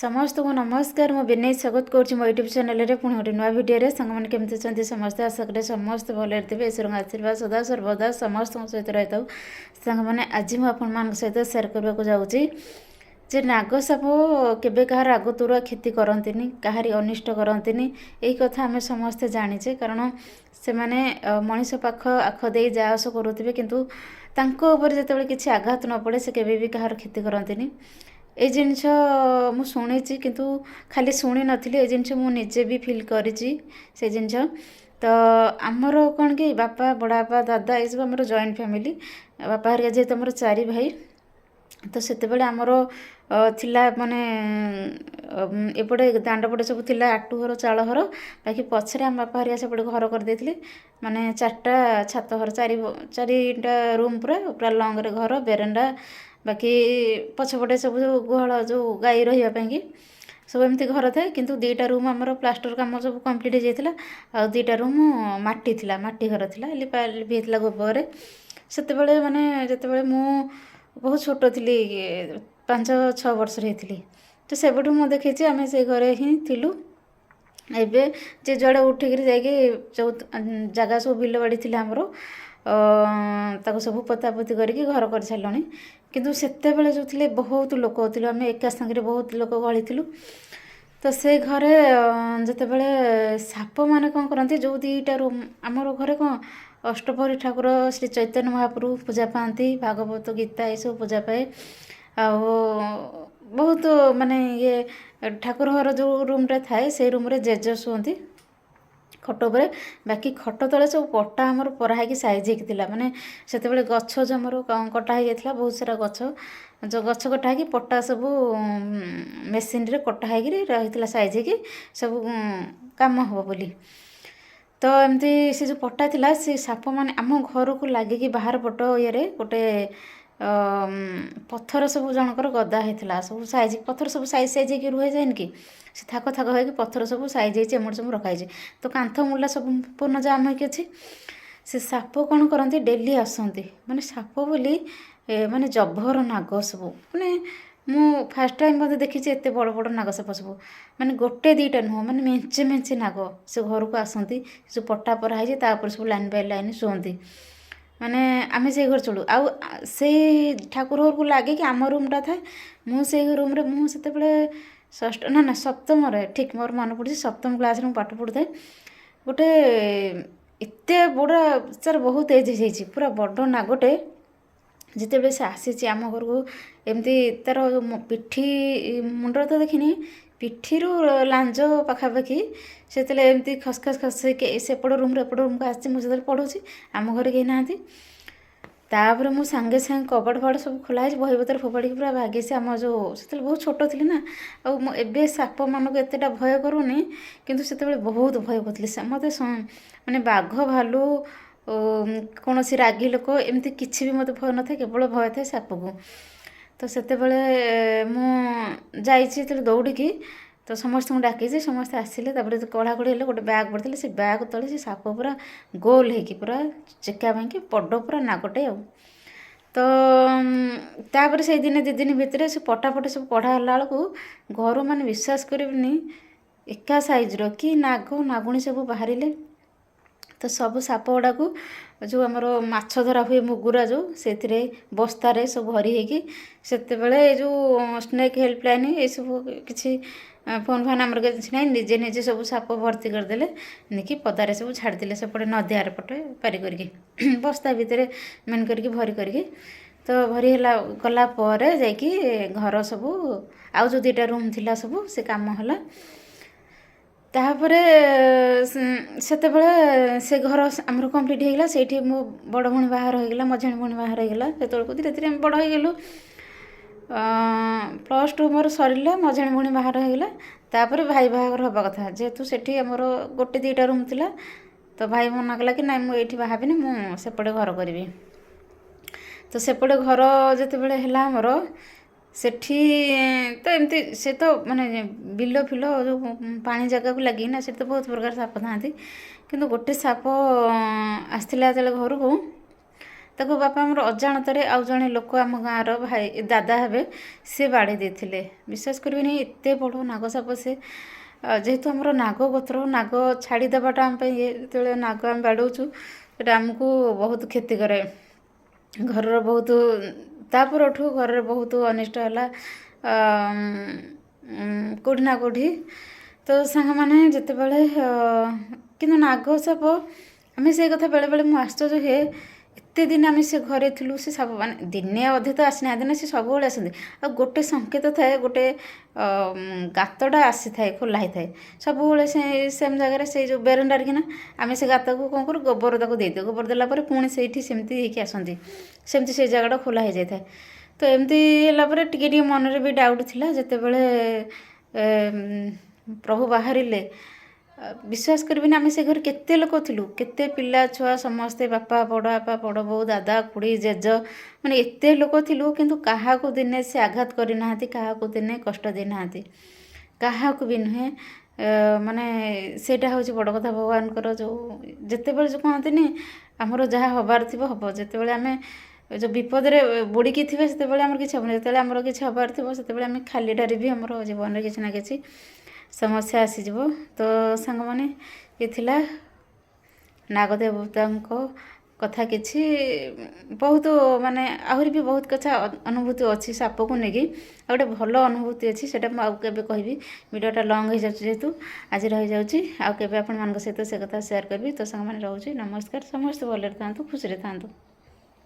समस्त को नमस्कार मु विनय स्वागत करुँच मो यूट्यूब चैनल रे पुणी गोटे नुआ भिडियो सांग केमती अच्छा समस्ते आशा करें समस्त भले थे ईश्वर आशीर्वाद सदा सर्वदा समस्त सहित रही था सांग मैंने आज मुझे सहित सेयार करने को जाऊँगी जे नागसाप केबे कहार आगतुरा क्षति करंतिनी कहारी अनिष्ट करंतिनी यही कथा आम समस्ते जानीचे कारण से माने मनीष पाख आख दे जा आस करुवे किंतु तांको ऊपर जेतेबेले किछि आघात न पड़े से केबे भी कहार क्षति करंतिनी ए जिनस मु शुणी किंतु खाली शुणी नथिली ए जिनस मु निजे भी फील करिछि से जिनस तो आमर कौन कि बापा बड़ापा दादा ये सब आमर जॉइंट फैमिली बापा हरिया जेहेतु आमर 4 भाई तो सेतेबेले आमर थिला माने एपटे दांड पटे सब थिला आटू घर चाल घर बाकी पछरे आम बापा हरिया सेपटे घर कर देथिले माने 4टा छात घर 4टा रूम पूरा पूरा लंग रे घर बेरेंडा बाकी पछपटे सब गुहाल जो गाई रही सब एमती घर थाए किंतु 2टा रूम आमर प्लास्टर काम सब कंप्लीट हो जाता आ 2टा रूम माटी थिला माटी घर थिला लिपा लिपि होता गोबर सेतेबेले माने जेतेबेले मु बहुत छोट थी 5-6 वर्ष रही तो सेबठू मु देखी आम से घरे ही थिलु एबे जे जुआड़े उठिक जो जगह सब बिल बाड़ी थी आमर ताको सब पोतापोती करके घर कर सारे किंतु सेतेबेले जो थे बहुत लोक होते आम एका संगे बहुत लोक गली थिलु तो से घरे जितेबले साप मैंने कौन करती जो 2टा रूम आमर घरे कौन अष्टप्रहरी ठाकुर श्री चैतन्य महाप्रभु पूजा पाती भागवत गीता ये सब पूजा पाए आ बहुत माने ये ठाकुर घर जो रूम रे थाए से रूम रे जेज शुंती खट उपर बाकी खट तले सब पट्टा आमर पराही साइज होता माने से गछ जमर कटा हो जाता बहुत सारा गछ जो गछ कटा हो पट्टा सब मेसीन रे कटा हो रही साइज हो सब काम हम बोली तो एमती से जो पट्टा थिला से साप माने आम घर को लगिकी बाहर पट ये गोटे पत्थर सब जनकर गदा होता सब साइज पत्थर सब साइज हो रुहे जाए कि से थाक थाक हो पत्थर सब साइज हो एमट सब रखाई तो कांथ मुला सब पूर्ण जाम होगी अच्छी से साप कौन करती डेली आसती माने साप बोली माने जभर नाग सब माने मु फास्ट टाइम मत देखी एत बड़ बड़ नाग साप सब माने गोटे 2टा नुह माने मेंचे मेंचे नाग से घर को आसती जो पट्टा पराई तापर सब लाइन बाय लाइन शुंती माने आम से घर चलू आउ से ठाकुर घर को लगे कि आम रूमटा थाए मुझे रूम रे मुझे षष्ठ ना सप्तम ठीक मोर मन पड़ी सप्तम क्लास रे पाठ पढ़ुए गोटे एत बड़ा सर बहुत एज हो पूरा बड़ नागटे जिते से आसी आम घर को एमती तार पिठी मुंड तो देखनी पिठीरू लांज पाखापाखि से एमती खसखस खस सेपट रूम एपट रूम को आसी मुझे पढ़ुची आम घर कहीं ना तापर मु सांगे सांगे कबड़ फबड़ सब खोला बही पतर फोपाड़ी पूरा भागे से आम जो से बहुत छोट थी ना आबे साप मानक एतटा भय करूनी किंतु से बहुत भय करी मत माने बाघ भालू कौन सी रागी लोक एमती किसी भी मत भय न था केवल भय था साप को तो सेतेबेले मु जाइए दौड़ी तो समस्त डाकी समस्त आसिले कड़ा कड़ी हेले गोटे बैग पड़े से बैग तले से साप पूरा गोल होगी पूरा चेका भाई बड़ पूरा नागटे आ तो तापर से दिन 2 दिन भितर से पटापट सब कढ़ा बेलू घर मैंने विश्वास करें एका साइज कि नाग नागुणी सब बाहर तो सब साप गुड़ा को जो आमर माछ धरा हुए मुगुरा जो से बस्तार सब भरी होगी से जो स्नेक हेल्पलाइन ये सब किसी फोन फान आमर किसी ना निजे निजे सब साप भर्ती करदे निकी पदारे सब छाड़दे सेपटे नदियार पटे पारि करके बस्ता भितर मेन करके भरी करके तो भरी है गला जाकि घर सब आउ जो 2टा रूम थिला सब से काम है तापर से घर आमर कंप्लीट होगा से मो बड़ भणी बाहर होगा मझाणी भणी बाहर होगा से धीरे धीरे बड़ हो +2 मोर सरला मझाणी भणी बाहर होगा तापर भाई बाहागर हवा कथा जेहेतु से आमर गोटे 2टा रूम थिला तो भाई मना कला कि ना मुझे बाहबी मुझे घर करी तो सेपटे घर जितेबले है आमर सेठी तो एमती से तो माने बिल फिल जो पानी जगह को लगी ना से तो बहुत प्रकार साप था किंतु गोटे साप आसला घर को ତାକୁ ବାପା ଆମର ଅଜାଣତରେ ଆଉ ଜଣେ ଲୋକ ଆମ ଗାଁର ଭାଇ ଦାଦା ହେବେ ସେ ବାଡ଼େଇ ଦେଇଥିଲେ। ବିଶ୍ୱାସ କରିବେନି ଏତେ ବଡ଼ ନାଗ ସାପ ସେ। ଯେହେତୁ ଆମର ନାଗ ଗୋତ୍ର, ନାଗ ଛାଡ଼ି ଦେବାଟା ଆମ ପାଇଁ ଯେତେବେଳେ ନାଗ ଆମେ ବାଡ଼ଉଛୁ ସେଇଟା ଆମକୁ ବହୁତ କ୍ଷତି କରେ। ଘରର ବହୁତ ତାପରଠୁ ଘରରେ ବହୁତ ଅନିଷ୍ଟ ହେଲା କେଉଁଠି ନା କେଉଁଠି। ତ ସାଙ୍ଗମାନେ ଯେତେବେଳେ କିନ୍ତୁ ନାଗ ସାପ ଆମେ ସେଇ କଥା ବେଳେବେଳେ ମୁଁ ଆଶ୍ଚର୍ଯ୍ୟ ହୁଏ, ଏତେ ଦିନ ଆମେ ସେ ଘରେ ଥିଲୁ, ସେ ସାପ ମାନେ ଦିନେ ଅଧେ ତ ଆସିନାହାନ୍ତି ନା, ସେ ସବୁବେଳେ ଆସନ୍ତି। ଆଉ ଗୋଟେ ସଂକେତ ଥାଏ, ଗୋଟେ ଗାତଟା ଆସିଥାଏ, ଖୋଲା ହେଇଥାଏ ସବୁବେଳେ ସେମ୍ ଜାଗାରେ, ସେଇ ଯେଉଁ ବେରେଣ୍ଡାରେ କିନା ଆମେ ସେ ଗାତକୁ କ'ଣ କରୁ, ଗୋବର ତାକୁ ଦେଇଦେଉ। ଗୋବର ଦେଲା ପରେ ପୁଣି ସେଇଠି ସେମିତି ହେଇକି ଆସନ୍ତି, ସେମିତି ସେଇ ଜାଗାଟା ଖୋଲା ହେଇଯାଇଥାଏ। ତ ଏମିତି ହେଲା ପରେ ଟିକେ ଟିକେ ମନରେ ବି ଡାଉଟ୍ ଥିଲା। ଯେତେବେଳେ ପ୍ରଭୁ ବାହାରିଲେ, ବିଶ୍ୱାସ କରିବେନି ଆମେ ସେ ଘରେ କେତେ ଲୋକ ଥିଲୁ, କେତେ ପିଲା ଛୁଆ ସମସ୍ତେ, ବାପା, ବଡ଼ ବାପା, ବଡ଼ ବୋଉ, ଦାଦା, ଖୁଡ଼ି, ଜେଜ, ମାନେ ଏତେ ଲୋକ ଥିଲୁ, କିନ୍ତୁ କାହାକୁ ଦିନେ ସେ ଆଘାତ କରିନାହାନ୍ତି, କାହାକୁ ଦିନେ କଷ୍ଟ ଦେଇନାହାନ୍ତି, କାହାକୁ ବି ନୁହେଁ। ମାନେ ସେଇଟା ହେଉଛି ବଡ଼ କଥା। ଭଗବାନଙ୍କର ଯେଉଁ ଯେତେବେଳେ ଯେଉଁ କହନ୍ତିନି ଆମର ଯାହା ହେବାର ଥିବ ହେବ, ଯେତେବେଳେ ଆମେ ଯେଉଁ ବିପଦରେ ବୁଡ଼ିକି ଥିବେ ସେତେବେଳେ ଆମର କିଛି ହେବନି, ଯେତେବେଳେ ଆମର କିଛି ହେବାର ଥିବ ସେତେବେଳେ ଆମେ ଖାଲିଟାରେ ବି ଆମର ଜୀବନରେ କିଛି ନା କିଛି ସମସ୍ୟା ଆସିଯିବ। ତ ସାଙ୍ଗମାନେ ଏ ଥିଲା ନାଗଦେବତାଙ୍କ କଥା। କିଛି ବହୁତ ମାନେ ଆହୁରି ବି ବହୁତ କଥା ଅନୁଭୂତି ଅଛି ସାପକୁ ନେଇକି, ଆଉ ଗୋଟେ ଭଲ ଅନୁଭୂତି ଅଛି, ସେଇଟା ମୁଁ ଆଉ କେବେ କହିବି। ଭିଡ଼ିଓଟା ଲଙ୍ଗ୍ ହେଇଯାଉଛି ଯେହେତୁ ଆଜି ରହିଯାଉଛି, ଆଉ କେବେ ଆପଣମାନଙ୍କ ସହିତ ସେ କଥା ସେୟାର କରିବି। ତ ସାଙ୍ଗମାନେ ରହୁଛି, ନମସ୍କାର। ସମସ୍ତେ ଭଲରେ ଥାଆନ୍ତୁ, ଖୁସିରେ ଥାଆନ୍ତୁ।